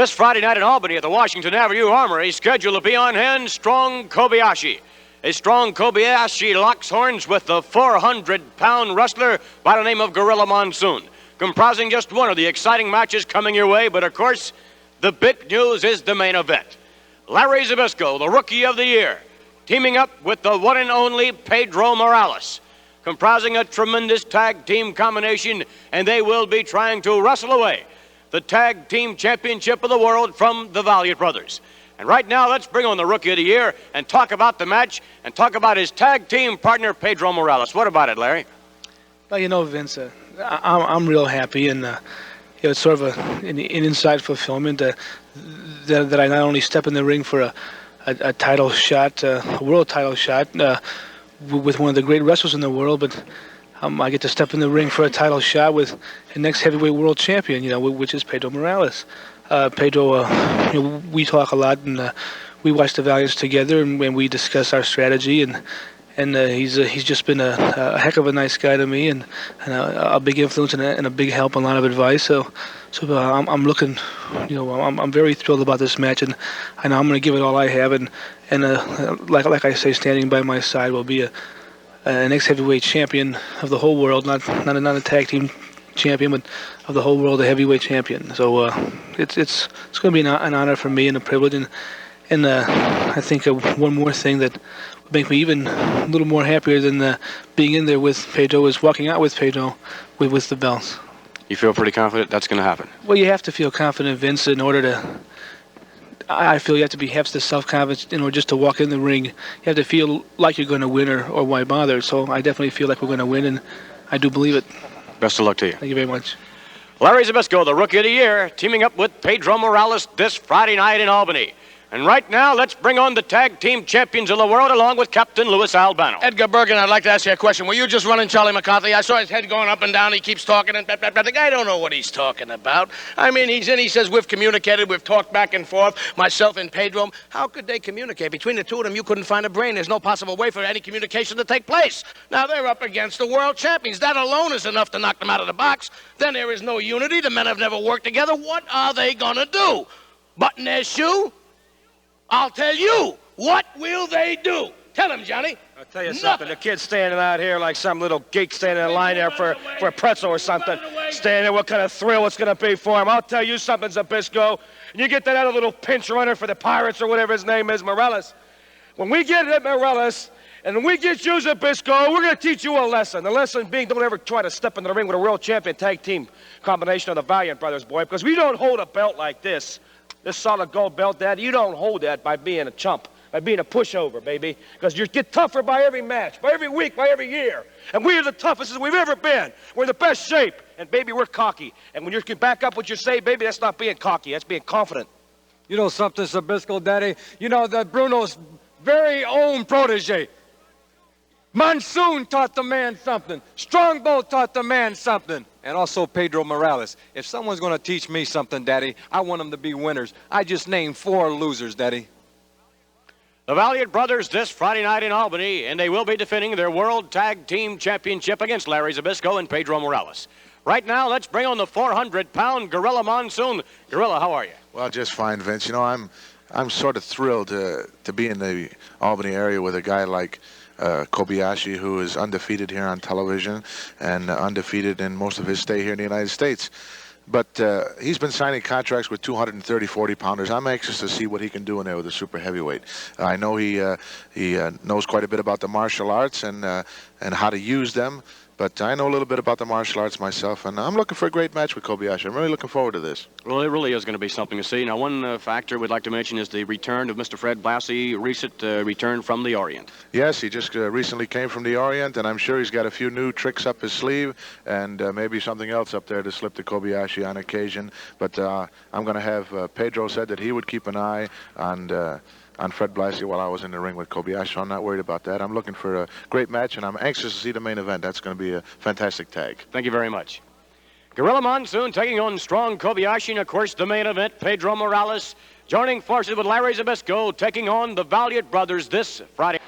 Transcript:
This Friday night in Albany at the Washington Avenue Armory, scheduled to be on hand, Strong Kobayashi. A Strong Kobayashi locks horns with the 400-pound wrestler by the name of Gorilla Monsoon, comprising just one of the exciting matches coming your way, but of course, the big news is the main event. Larry Zbyszko, the Rookie of the Year, teaming up with the one and only Pedro Morales, comprising a tremendous tag team combination, and they will be trying to wrestle away the Tag Team Championship of the World from the Valiant Brothers. And right now, let's bring on the Rookie of the Year and talk about the match and talk about his tag team partner, Pedro Morales. What about it, Larry? Well, you know, Vince, I'm real happy, and it's sort of an inside fulfillment that I not only step in the ring for a title shot, a world title shot with one of the great wrestlers in the world, but I get to step in the ring for a title shot with the next heavyweight world champion, which is Pedro Morales. Pedro, we talk a lot, and we watch the Valiants together, and we discuss our strategy, and he's just been a heck of a nice guy to me, and a big influence and a big help, and a lot of advice. So I'm looking, I'm very thrilled about this match, and I know I'm going to give it all I have, and like I say, standing by my side will be an ex-heavyweight champion of the whole world, not a tag team champion, but of the whole world, a heavyweight champion. So it's going to be an honor for me and a privilege, and I think one more thing that would make me even a little more happier than being in there with Pedro is walking out with Pedro with the belts. You feel pretty confident that's going to happen? Well, you have to feel confident, Vince, in order to. I feel you have to have the self-confidence in order just to walk in the ring. You have to feel like you're going to win, or why bother? So I definitely feel like we're going to win, and I do believe it. Best of luck to you. Thank you very much. Larry Zbyszko, the Rookie of the Year, teaming up with Pedro Morales this Friday night in Albany. And right now, let's bring on the Tag Team Champions of the World along with Captain Louis Albano. Edgar Bergen, I'd like to ask you a question. Were you just running Charlie McCarthy? I saw his head going up and down. He keeps talking, and the guy don't know what he's talking about. I mean, he says, we've communicated, we've talked back and forth, myself and Pedro. How could they communicate? Between the two of them, you couldn't find a brain. There's no possible way for any communication to take place. Now, they're up against the world champions. That alone is enough to knock them out of the box. Then there is no unity. The men have never worked together. What are they going to do? Button their shoe? I'll tell you. What will they do? Tell him, Johnny. I'll tell you something. The kid's standing out here like some little geek standing in line there for a pretzel or something. Standing there, what kind of thrill it's going to be for him. I'll tell you something, Zbyszko. And you get that other little pinch runner for the Pirates or whatever his name is, Morales. When we get hit Morales and we get you, Zbyszko, we're going to teach you a lesson. The lesson being, don't ever try to step into the ring with a world champion tag team combination of the Valiant Brothers, boy, because we don't hold a belt like this solid gold belt, Dad. You don't hold that by being a chump, by being a pushover, baby. Because you get tougher by every match, by every week, by every year. And we are the toughest as we've ever been. We're in the best shape. And, baby, we're cocky. And when you can back up what you say, baby, that's not being cocky. That's being confident. You know something, Zbyszko, Daddy? You know that Bruno's very own protege. Monsoon taught the man something. Strongbow taught the man something. And also Pedro Morales. If someone's going to teach me something, Daddy, I want them to be winners. I just named 4 losers, Daddy. The Valiant Brothers this Friday night in Albany, and they will be defending their World Tag Team Championship against Larry Zbyszko and Pedro Morales. Right now, let's bring on the 400-pound Gorilla Monsoon. Gorilla, how are you? Well, just fine, Vince. I'm sort of thrilled to be in the Albany area with a guy like Kobayashi, who is undefeated here on television and undefeated in most of his stay here in the United States. But he's been signing contracts with 230 40-pounders. I'm anxious to see what he can do in there with a super heavyweight. I know he knows quite a bit about the martial arts and how to use them. But I know a little bit about the martial arts myself, and I'm looking for a great match with Kobayashi. I'm really looking forward to this. Well, it really is going to be something to see. Now, one factor we'd like to mention is the return of Mr. Fred Blassie, recent return from the Orient. Yes, he just recently came from the Orient, and I'm sure he's got a few new tricks up his sleeve and maybe something else up there to slip to Kobayashi on occasion. But I'm going to have Pedro said that he would keep an eye on Fred Blassie while I was in the ring with Kobayashi, so I'm not worried about that. I'm looking for a great match, and I'm anxious to see the main event. That's going to be a fantastic tag. Thank you very much. Gorilla Monsoon taking on Strong Kobayashi, and of course the main event, Pedro Morales, joining forces with Larry Zbyszko, taking on the Valiant Brothers this Friday.